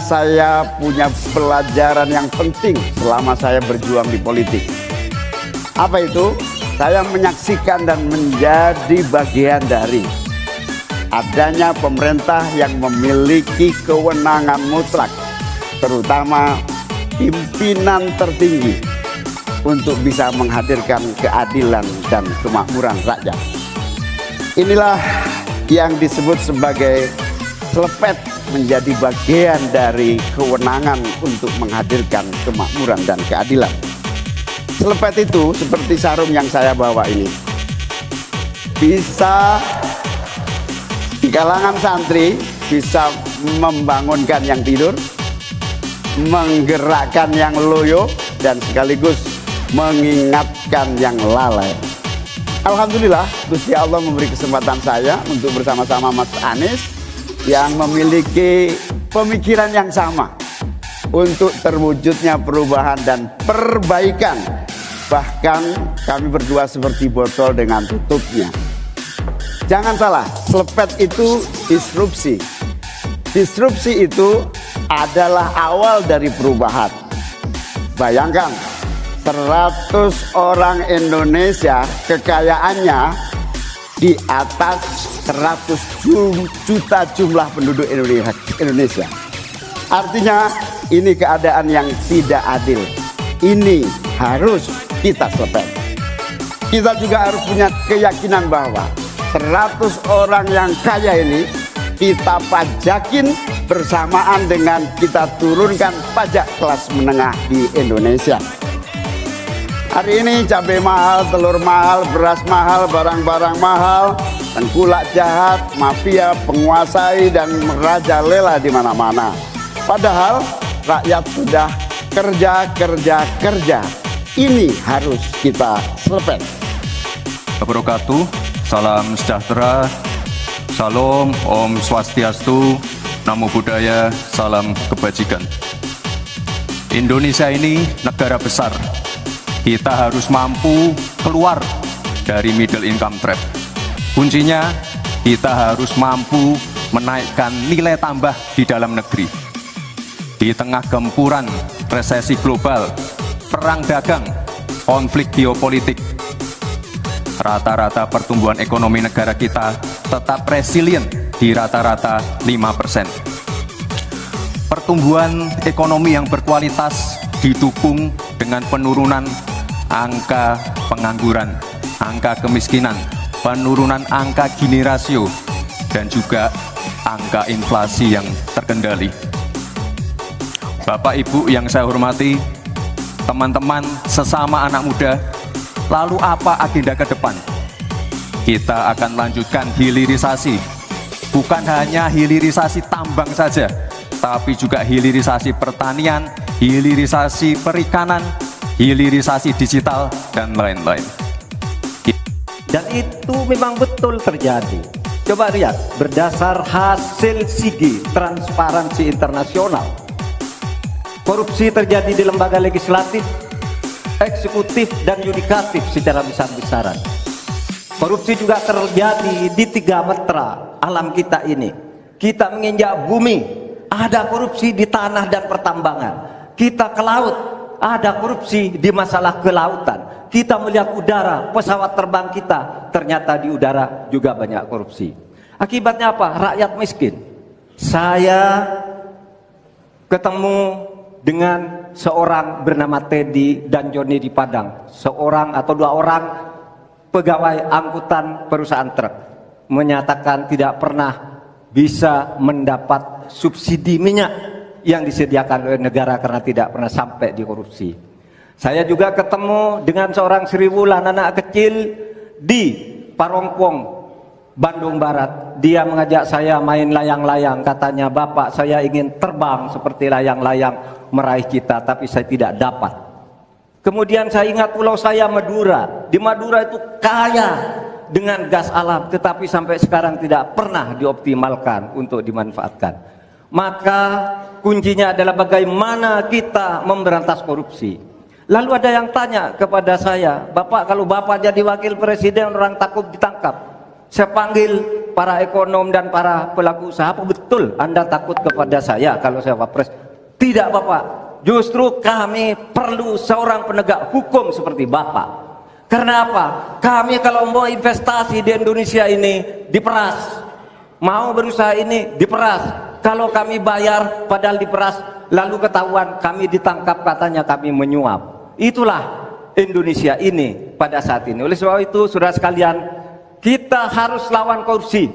saya punya pelajaran yang penting selama saya berjuang di politik. Apa itu? Saya menyaksikan dan menjadi bagian dari adanya pemerintah yang memiliki kewenangan mutlak, terutama pimpinan tertinggi, untuk bisa menghadirkan keadilan dan kemakmuran rakyat. Inilah yang disebut sebagai selepet, menjadi bagian dari kewenangan untuk menghadirkan kemakmuran dan keadilan. Selepet itu seperti sarung yang saya bawa ini, bisa di kalangan santri bisa membangunkan yang tidur, menggerakkan yang loyo, dan sekaligus mengingatkan yang lalai. Alhamdulillah, Gusti Allah memberi kesempatan saya untuk bersama-sama Mas Anies yang memiliki pemikiran yang sama untuk terwujudnya perubahan dan perbaikan. Bahkan kami berdua seperti botol dengan tutupnya. Jangan salah, selepet itu disrupsi. Disrupsi itu adalah awal dari perubahan. Bayangkan, 100 orang Indonesia kekayaannya di atas 100 juta jumlah penduduk Indonesia. Artinya ini keadaan yang tidak adil. Ini harus kita selepet. Kita juga harus punya keyakinan bahwa 100 orang yang kaya ini kita pajakin bersamaan dengan kita turunkan pajak kelas menengah di Indonesia. Hari ini cabai mahal, telur mahal, beras mahal, barang-barang mahal, tengkulak jahat, mafia, penguasai dan merajalela di mana-mana. Padahal rakyat sudah kerja. Ini harus kita selepet. Wabarakatuh, salam sejahtera, salam, Om Swastiastu, Namo Buddhaya, salam kebajikan. Indonesia ini negara besar. Kita harus mampu keluar dari middle income trap. Kuncinya kita harus mampu menaikkan nilai tambah di dalam negeri. Di tengah gempuran resesi global, perang dagang, konflik geopolitik, rata-rata pertumbuhan ekonomi negara kita tetap resilient di rata-rata 5%. Pertumbuhan ekonomi yang berkualitas didukung dengan penurunan angka pengangguran, angka kemiskinan, penurunan angka Gini rasio, dan juga angka inflasi yang terkendali. Bapak Ibu yang saya hormati, teman-teman sesama anak muda, lalu apa agenda ke depan? Kita akan lanjutkan hilirisasi, bukan hanya hilirisasi tambang saja, tapi juga hilirisasi pertanian, hilirisasi perikanan, hilirisasi digital, dan lain-lain. Dan itu memang betul terjadi. Coba lihat, berdasar hasil SIGI, Transparansi Internasional, korupsi terjadi di lembaga legislatif, eksekutif, dan yudikatif secara besar-besaran. Korupsi juga terjadi di 3 metra alam kita ini. Kita menginjak bumi, ada korupsi di tanah dan pertambangan. Kita ke laut, ada korupsi di masalah kelautan. Kita melihat udara, pesawat terbang kita, ternyata di udara juga banyak korupsi. Akibatnya apa? Rakyat miskin. Saya ketemu dengan seorang bernama Teddy dan Joni di Padang, seorang atau 2 orang pegawai angkutan perusahaan truk, menyatakan tidak pernah bisa mendapat subsidi minyak yang disediakan oleh negara karena tidak pernah sampai di korupsi. Saya juga ketemu dengan seorang Sri Wulan, anak kecil di Parongpong, Bandung Barat. Dia mengajak saya main layang-layang. Katanya, "Bapak, saya ingin terbang seperti layang-layang meraih cita, tapi saya tidak dapat." Kemudian saya ingat pulau saya, Madura. Di Madura itu kaya dengan gas alam, tetapi sampai sekarang tidak pernah dioptimalkan untuk dimanfaatkan. Maka kuncinya adalah bagaimana kita memberantas korupsi. Lalu ada yang tanya kepada saya, "Bapak, kalau Bapak jadi wakil presiden orang takut ditangkap." Saya panggil para ekonom dan para pelaku usaha, "Apa betul betul Anda takut kepada saya kalau saya wapres. Tidak Bapak, justru kami perlu seorang penegak hukum seperti Bapak. Karena apa? Kami kalau mau investasi di Indonesia ini diperas, mau berusaha ini diperas. Kalau kami bayar padahal diperas, lalu ketahuan kami ditangkap katanya kami menyuap. Itulah Indonesia ini pada saat ini. Oleh sebab itu saudara sekalian, kita harus lawan korupsi.